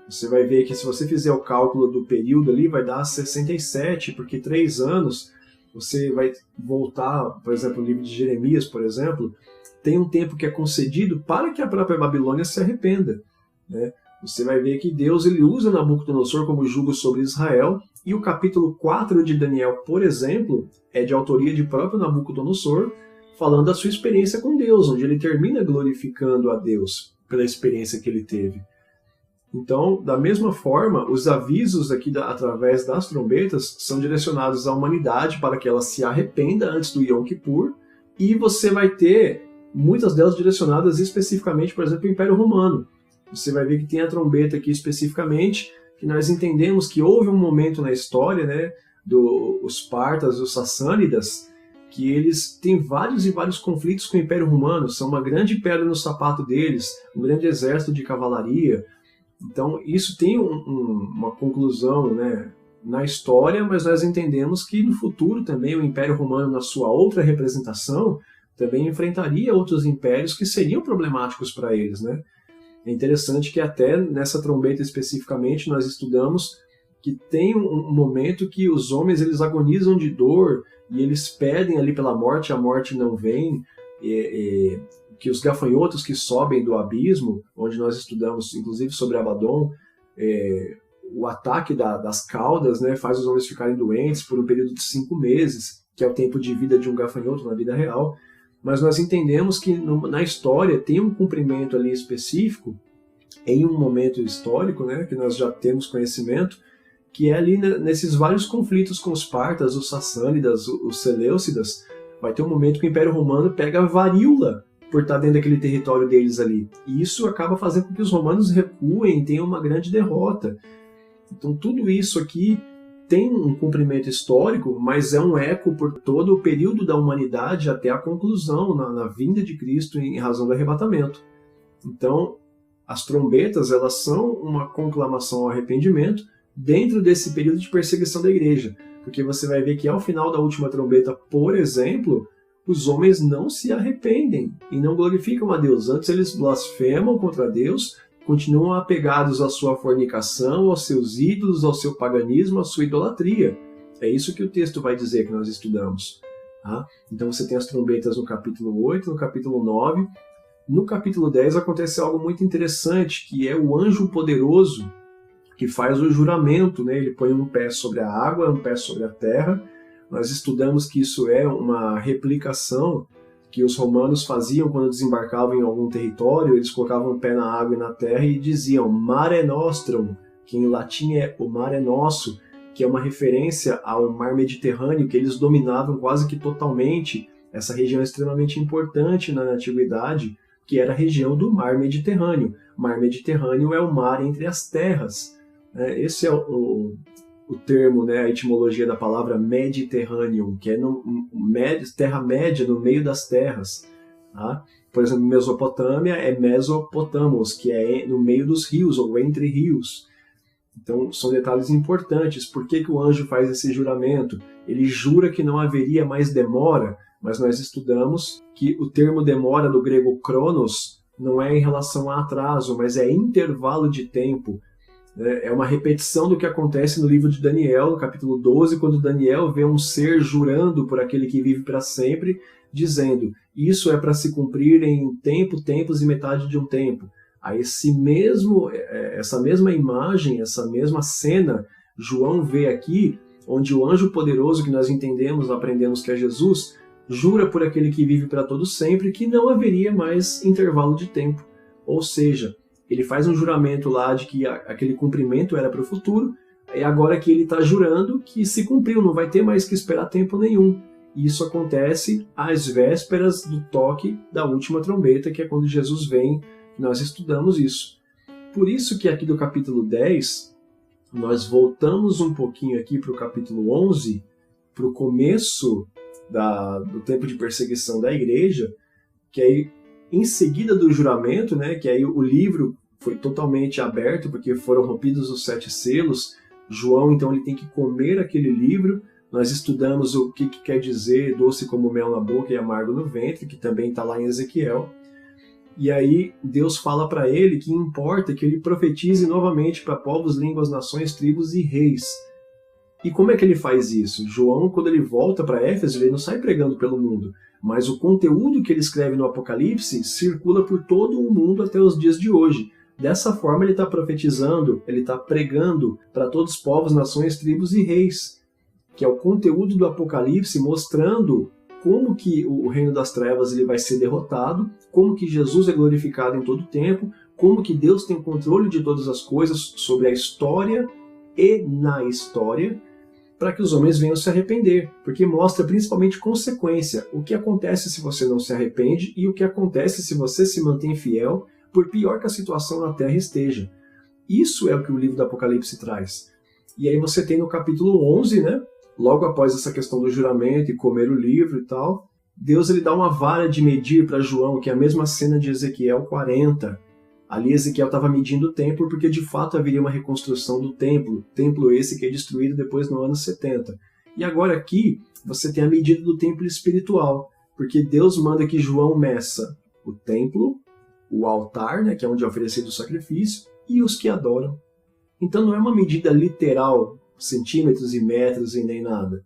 você vai ver que se você fizer o cálculo do período ali, vai dar 67, porque 3 anos... Você vai voltar, por exemplo, o livro de Jeremias, por exemplo, tem um tempo que é concedido para que a própria Babilônia se arrependa, né? Você vai ver que Deus ele usa Nabucodonosor como jugo sobre Israel, e o capítulo 4 de Daniel, por exemplo, é de autoria de próprio Nabucodonosor, falando da sua experiência com Deus, onde ele termina glorificando a Deus pela experiência que ele teve. Então, da mesma forma, os avisos aqui através das trombetas são direcionados à humanidade para que ela se arrependa antes do Yom Kippur, e você vai ter muitas delas direcionadas especificamente, por exemplo, ao Império Romano. Você vai ver que tem a trombeta aqui especificamente, que nós entendemos que houve um momento na história, né, dos Partas, dos Sassânidas, que eles têm vários e vários conflitos com o Império Romano, são uma grande pedra no sapato deles, um grande exército de cavalaria. Então, isso tem uma conclusão, né, na história, mas nós entendemos que no futuro também o Império Romano, na sua outra representação, também enfrentaria outros impérios que seriam problemáticos para eles, né? É interessante que até nessa trombeta especificamente nós estudamos que tem um momento que os homens eles agonizam de dor e eles pedem ali pela morte, a morte não vem, que os gafanhotos que sobem do abismo, onde nós estudamos inclusive sobre Abaddon, o ataque das caudas, né, faz os homens ficarem doentes por um período de 5 meses, que é o tempo de vida de um gafanhoto na vida real. Mas nós entendemos que na história tem um cumprimento ali específico, em um momento histórico, né, que nós já temos conhecimento, que é ali nesses vários conflitos com os Partas, os Sassânidas, os Seleucidas. Vai ter um momento que o Império Romano pega a varíola por estar dentro daquele território deles ali. E isso acaba fazendo com que os romanos recuem e tenham uma grande derrota. Então tudo isso aqui tem um cumprimento histórico, mas é um eco por todo o período da humanidade até a conclusão, na vinda de Cristo em razão do arrebatamento. Então, as trombetas elas são uma conclamação ao arrependimento dentro desse período de perseguição da igreja. Porque você vai ver que ao final da última trombeta, por exemplo, os homens não se arrependem e não glorificam a Deus. Antes eles blasfemam contra Deus continuam apegados à sua fornicação, aos seus ídolos, ao seu paganismo, à sua idolatria. É isso que o texto vai dizer que nós estudamos. Tá? Então você tem as trombetas no capítulo 8, no capítulo 9. No capítulo 10 acontece algo muito interessante, que é o anjo poderoso que faz o juramento, né? Ele põe um pé sobre a água, um pé sobre a terra. Nós estudamos que isso é uma replicação que os romanos faziam quando desembarcavam em algum território. Eles colocavam o pé na água e na terra e diziam Mare Nostrum, que em latim é o Mare Nosso, que é uma referência ao mar Mediterrâneo, que eles dominavam quase que totalmente, essa região extremamente importante na antiguidade, que era a região do mar Mediterrâneo. O mar Mediterrâneo é o mar entre as terras. Esse é o termo, né, a etimologia da palavra Mediterrâneo, que é terra média, no meio das terras. Tá? Por exemplo, Mesopotâmia é Mesopotamos, que é no meio dos rios, ou entre rios. Então, são detalhes importantes. Por que o anjo faz esse juramento? Ele jura que não haveria mais demora, mas nós estudamos que o termo demora do grego kronos não é em relação a atraso, mas é intervalo de tempo. É uma repetição do que acontece no livro de Daniel, no capítulo 12, quando Daniel vê um ser jurando por aquele que vive para sempre, dizendo, isso é para se cumprir em tempo, tempos e metade de um tempo. Aí essa mesma imagem, essa mesma cena, João vê aqui, onde o anjo poderoso que nós entendemos, aprendemos que é Jesus, jura por aquele que vive para todo sempre que não haveria mais intervalo de tempo. Ou seja, ele faz um juramento lá de que aquele cumprimento era para o futuro, e agora que ele está jurando que se cumpriu, não vai ter mais que esperar tempo nenhum. E isso acontece às vésperas do toque da última trombeta, que é quando Jesus vem. Nós estudamos isso. Por isso que aqui do capítulo 10, nós voltamos um pouquinho aqui para o capítulo 11, para o começo do tempo de perseguição da igreja, que aí, em seguida do juramento, né, que aí o livro foi totalmente aberto, porque foram rompidos os 7 selos. João, então, ele tem que comer aquele livro. Nós estudamos o que quer dizer doce como mel na boca e amargo no ventre, que também está lá em Ezequiel. E aí Deus fala para ele que importa que ele profetize novamente para povos, línguas, nações, tribos e reis. E como é que ele faz isso? João, quando ele volta para Éfeso, ele não sai pregando pelo mundo, mas o conteúdo que ele escreve no Apocalipse circula por todo o mundo até os dias de hoje. Dessa forma ele está profetizando, ele está pregando para todos os povos, nações, tribos e reis, que é o conteúdo do Apocalipse mostrando como que o reino das trevas ele vai ser derrotado, como que Jesus é glorificado em todo o tempo, como que Deus tem controle de todas as coisas sobre a história e na história, para que os homens venham se arrepender, porque mostra principalmente consequência, o que acontece se você não se arrepende e o que acontece se você se mantém fiel, por pior que a situação na Terra esteja. Isso é o que o livro do Apocalipse traz. E aí você tem no capítulo 11, né, logo após essa questão do juramento e comer o livro e tal, Deus ele dá uma vara de medir para João, que é a mesma cena de Ezequiel 40. Ali Ezequiel estava medindo o templo porque de fato haveria uma reconstrução do templo esse que é destruído depois no ano 70. E agora aqui você tem a medida do templo espiritual, porque Deus manda que João meça o templo, o altar, né, que é onde é oferecido o sacrifício, e os que adoram. Então não é uma medida literal, centímetros e metros e nem nada.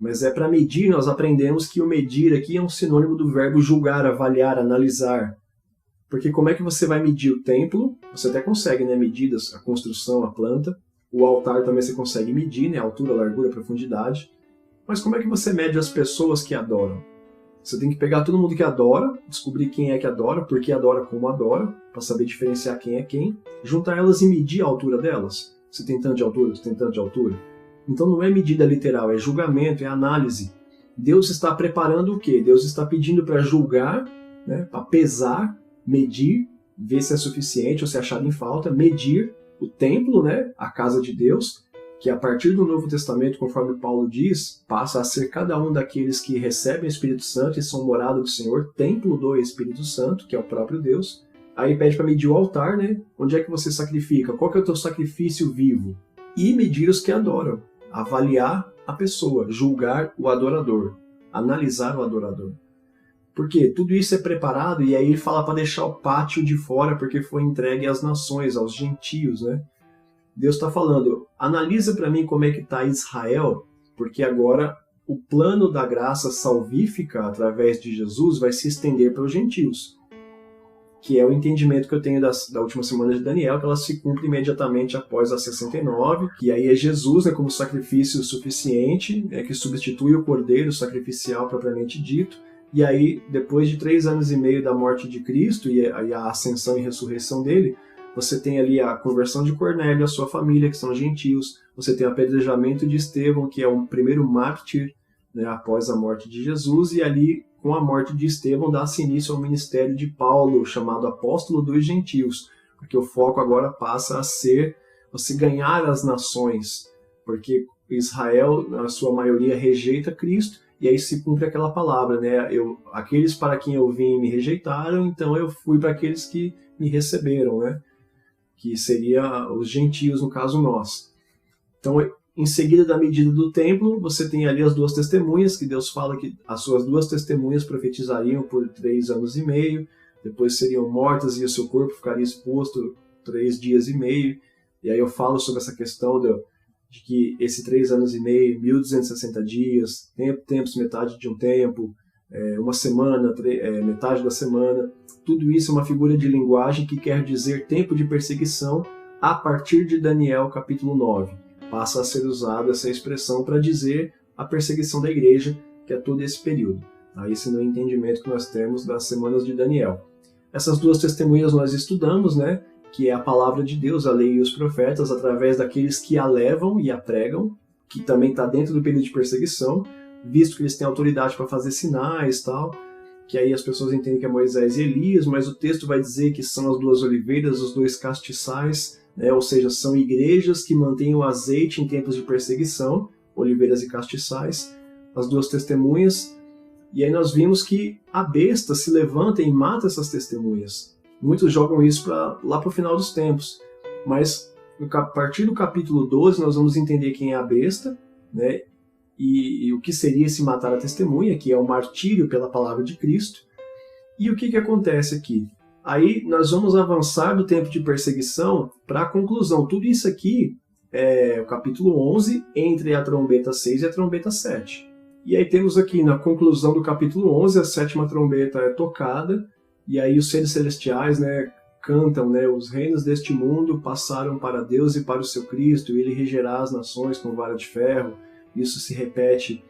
Mas é para medir, nós aprendemos que o medir aqui é um sinônimo do verbo julgar, avaliar, analisar. Porque como é que você vai medir o templo? Você até consegue, né, medidas, a construção, a planta. O altar também você consegue medir, né, a altura, a largura, a profundidade. Mas como é que você mede as pessoas que adoram? Você tem que pegar todo mundo que adora, descobrir quem é que adora, por que adora, como adora, para saber diferenciar quem é quem, juntar elas e medir a altura delas. Você tem tanto de altura, você tem tanto de altura. Então não é medida literal, é julgamento, é análise. Deus está preparando o quê? Deus está pedindo para julgar, né, para pesar, medir, ver se é suficiente ou se é achado em falta, medir o templo, né, a casa de Deus, que a partir do Novo Testamento, conforme Paulo diz, passa a ser cada um daqueles que recebem o Espírito Santo e são morada do Senhor, templo do Espírito Santo, que é o próprio Deus. Aí pede para medir o altar, né? Onde é que você sacrifica? Qual que é o teu sacrifício vivo? E medir os que adoram. Avaliar a pessoa, julgar o adorador, analisar o adorador. Porque tudo isso é preparado, e aí ele fala para deixar o pátio de fora, porque foi entregue às nações, aos gentios, né? Deus está falando, analisa para mim como é que está Israel, porque agora o plano da graça salvífica através de Jesus vai se estender para os gentios, que é o entendimento que eu tenho da última semana de Daniel, que ela se cumpre imediatamente após a 69, e aí é Jesus, né, como sacrifício suficiente, né, que substitui o cordeiro sacrificial propriamente dito, e aí, depois de 3 anos e meio da morte de Cristo e a ascensão e ressurreição dele, você tem ali a conversão de Cornélio, a sua família, que são gentios, você tem o apedrejamento de Estevão, que é o primeiro mártir, né, após a morte de Jesus, e ali, com a morte de Estevão, dá-se início ao ministério de Paulo, chamado apóstolo dos gentios, porque o foco agora passa a ser você ganhar as nações, porque Israel, na sua maioria, rejeita Cristo, e aí se cumpre aquela palavra, né? Aqueles para quem eu vim me rejeitaram, então eu fui para aqueles que me receberam, né? Que seria os gentios, no caso nós. Então, em seguida da medida do templo, você tem ali as 2 testemunhas, que Deus fala que as suas 2 testemunhas profetizariam por 3 anos e meio, depois seriam mortas e o seu corpo ficaria exposto 3 dias e meio. E aí eu falo sobre essa questão de que esse 3 anos e meio, 1260 dias, tempos, metade de um tempo, uma semana, metade da semana, tudo isso é uma figura de linguagem que quer dizer tempo de perseguição a partir de Daniel capítulo 9. Passa a ser usada essa expressão para dizer a perseguição da igreja, que é todo esse período. Esse é o entendimento que nós temos das semanas de Daniel. Essas 2 testemunhas nós estudamos, né? Que é a palavra de Deus, a lei e os profetas, através daqueles que a levam e a pregam, que também está dentro do período de perseguição, visto que eles têm autoridade para fazer sinais e tal, que aí as pessoas entendem que é Moisés e Elias, mas o texto vai dizer que são as 2 oliveiras, os 2 castiçais, né? Ou seja, são igrejas que mantêm o azeite em tempos de perseguição, oliveiras e castiçais, as 2 testemunhas, e aí nós vimos que a besta se levanta e mata essas testemunhas. Muitos jogam isso lá para o final dos tempos. Mas a partir do capítulo 12 nós vamos entender quem é a besta, né? E o que seria esse matar a testemunha, que é o martírio pela palavra de Cristo. E o que acontece aqui? Aí nós vamos avançar do tempo de perseguição para a conclusão. Tudo isso aqui é o capítulo 11, entre a trombeta 6 e a trombeta 7. E aí temos aqui na conclusão do capítulo 11, a 7ª trombeta é tocada, e aí os seres celestiais, né, cantam, né, os reinos deste mundo passaram para Deus e para o seu Cristo, e ele regerá as nações com vara de ferro. Isso se repete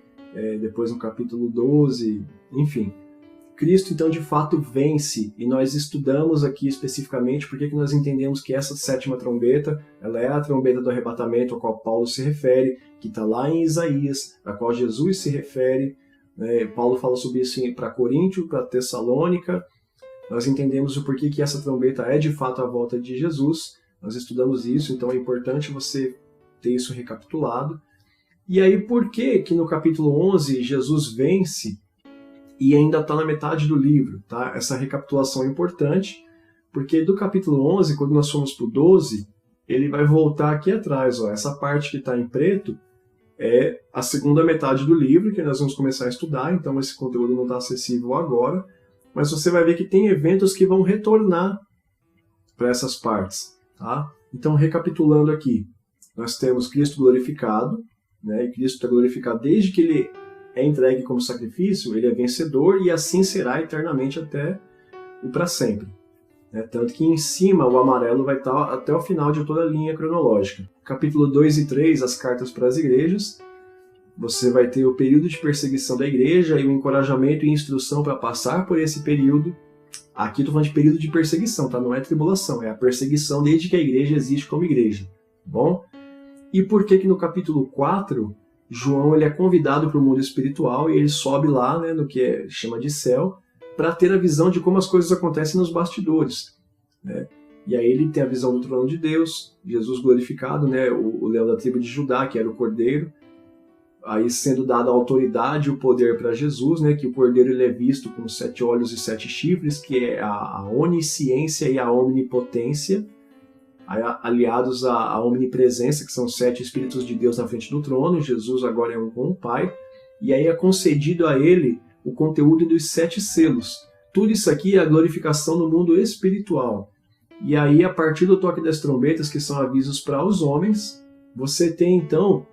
depois no capítulo 12, enfim. Cristo, então, de fato, vence, e nós estudamos aqui especificamente porque que nós entendemos que essa 7ª trombeta, ela é a trombeta do arrebatamento a qual Paulo se refere, que está lá em Isaías, a qual Jesus se refere, né? Paulo fala sobre isso para Coríntio, para Tessalônica. Nós entendemos o porquê que essa trombeta é de fato a volta de Jesus, nós estudamos isso, então é importante você ter isso recapitulado. E aí por que no capítulo 11 Jesus vence e ainda está na metade do livro? Tá? Essa recapitulação é importante, porque do capítulo 11, quando nós formos para o 12, ele vai voltar aqui atrás. Ó, essa parte que está em preto é a segunda metade do livro, que nós vamos começar a estudar, então esse conteúdo não está acessível agora, mas você vai ver que tem eventos que vão retornar para essas partes. Tá? Então, recapitulando aqui, nós temos Cristo glorificado, né? E Cristo está glorificado desde que ele é entregue como sacrifício, ele é vencedor e assim será eternamente até o para sempre. Né? Tanto que em cima o amarelo vai estar até o final de toda a linha cronológica. Capítulo 2 e 3, as cartas para as igrejas. Você vai ter o período de perseguição da igreja e o encorajamento e instrução para passar por esse período. Aqui estou falando de período de perseguição, tá? Não é tribulação, é a perseguição desde que a igreja existe como igreja. Bom? E por que no capítulo 4, João ele é convidado para o mundo espiritual e ele sobe lá, né, no que chama de céu, para ter a visão de como as coisas acontecem nos bastidores. Né? E aí ele tem a visão do trono de Deus, Jesus glorificado, né, o leão da tribo de Judá, que era o cordeiro, aí sendo dada a autoridade e o poder para Jesus, né, que o cordeiro ele é visto com 7 olhos e 7 chifres, que é a onisciência e a omnipotência, aliados à omnipresença, que são 7 Espíritos de Deus na frente do trono. Jesus agora é um com o Pai, e aí é concedido a ele o conteúdo dos 7 selos. Tudo isso aqui é a glorificação no mundo espiritual. E aí, a partir do toque das trombetas, que são avisos para os homens, você tem então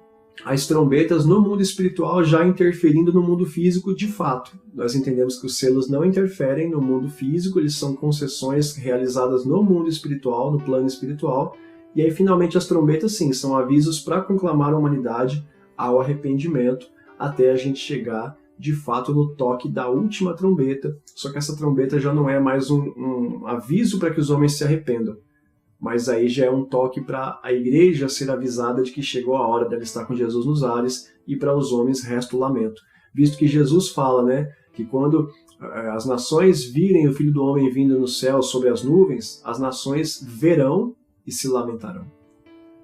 as trombetas no mundo espiritual já interferindo no mundo físico de fato. Nós entendemos que os selos não interferem no mundo físico, eles são concessões realizadas no mundo espiritual, no plano espiritual. E aí, finalmente, as trombetas, sim, são avisos para conclamar a humanidade ao arrependimento, até a gente chegar, de fato, no toque da última trombeta. Só que essa trombeta já não é mais um aviso para que os homens se arrependam, mas aí já é um toque para a igreja ser avisada de que chegou a hora dela estar com Jesus nos ares, e para os homens resta o lamento. Visto que Jesus fala, né, que quando as nações virem o Filho do Homem vindo no céu sobre as nuvens, as nações verão e se lamentarão.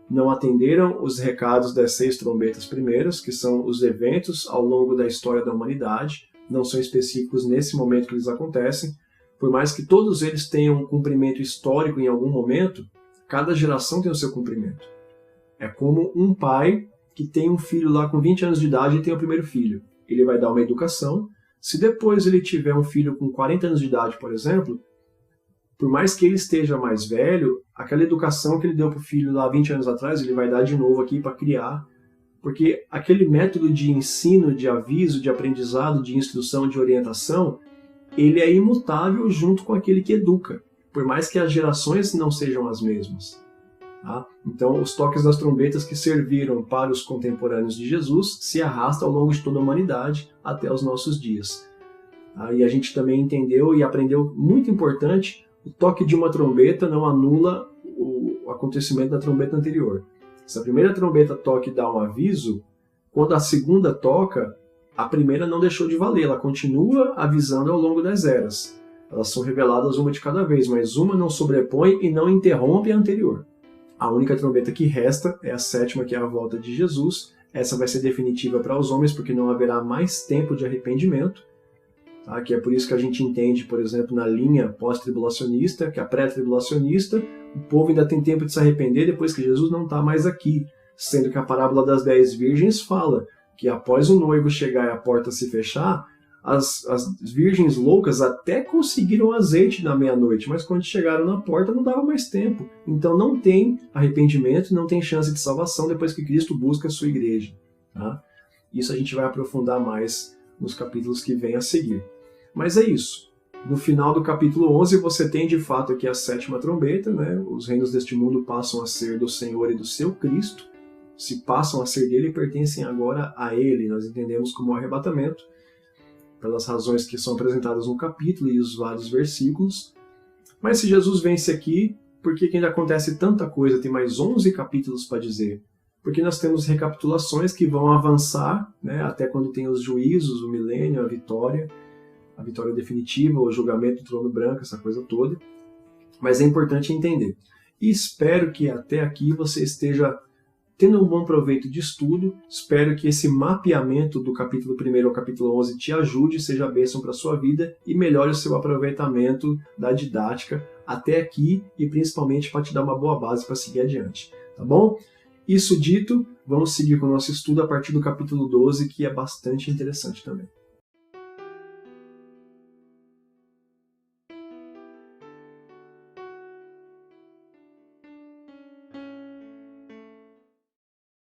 Não atenderam os recados das 6 trombetas primeiras, que são os eventos ao longo da história da humanidade, não são específicos nesse momento que eles acontecem. Por mais que todos eles tenham um cumprimento histórico em algum momento, cada geração tem o seu cumprimento. É como um pai que tem um filho lá com 20 anos de idade e tem o primeiro filho. Ele vai dar uma educação. Se depois ele tiver um filho com 40 anos de idade, por exemplo, por mais que ele esteja mais velho, aquela educação que ele deu para o filho lá 20 anos atrás, ele vai dar de novo aqui para criar. Porque aquele método de ensino, de aviso, de aprendizado, de instrução, de orientação, ele é imutável junto com aquele que educa, por mais que as gerações não sejam as mesmas. Tá? Então, os toques das trombetas que serviram para os contemporâneos de Jesus se arrastam ao longo de toda a humanidade até os nossos dias. Tá? E a gente também entendeu e aprendeu, muito importante, o toque de uma trombeta não anula o acontecimento da trombeta anterior. Se a primeira trombeta toca e dá um aviso, quando a segunda toca, a primeira não deixou de valer, ela continua avisando ao longo das eras. Elas são reveladas uma de cada vez, mas uma não sobrepõe e não interrompe a anterior. A única trombeta que resta é a 7ª, que é a volta de Jesus. Essa vai ser definitiva para os homens, porque não haverá mais tempo de arrependimento. Tá? Que é por isso que a gente entende, por exemplo, na linha pós-tribulacionista, que a pré-tribulacionista, o povo ainda tem tempo de se arrepender depois que Jesus não está mais aqui. Sendo que a parábola das 10 virgens fala que após o noivo chegar e a porta se fechar, as virgens loucas até conseguiram azeite na meia-noite, mas quando chegaram na porta não dava mais tempo. Então não tem arrependimento, não tem chance de salvação depois que Cristo busca a sua igreja. Tá? Isso a gente vai aprofundar mais nos capítulos que vêm a seguir. Mas é isso. No final do capítulo 11 você tem de fato aqui a 7ª trombeta, né? Os reinos deste mundo passam a ser do Senhor e do seu Cristo. Se passam a ser dele, pertencem agora a ele. Nós entendemos como arrebatamento, pelas razões que são apresentadas no capítulo e os vários versículos. Mas se Jesus vence aqui, por que ainda acontece tanta coisa? Tem mais 11 capítulos para dizer. Porque nós temos recapitulações que vão avançar, né, até quando tem os juízos, o milênio, a vitória definitiva, o julgamento do trono branco, essa coisa toda. Mas é importante entender. E espero que até aqui você esteja tendo um bom proveito de estudo. Espero que esse mapeamento do capítulo 1 ao capítulo 11 te ajude, seja bênção para a sua vida e melhore o seu aproveitamento da didática até aqui e principalmente para te dar uma boa base para seguir adiante. Tá bom? Isso dito, vamos seguir com o nosso estudo a partir do capítulo 12, que é bastante interessante também.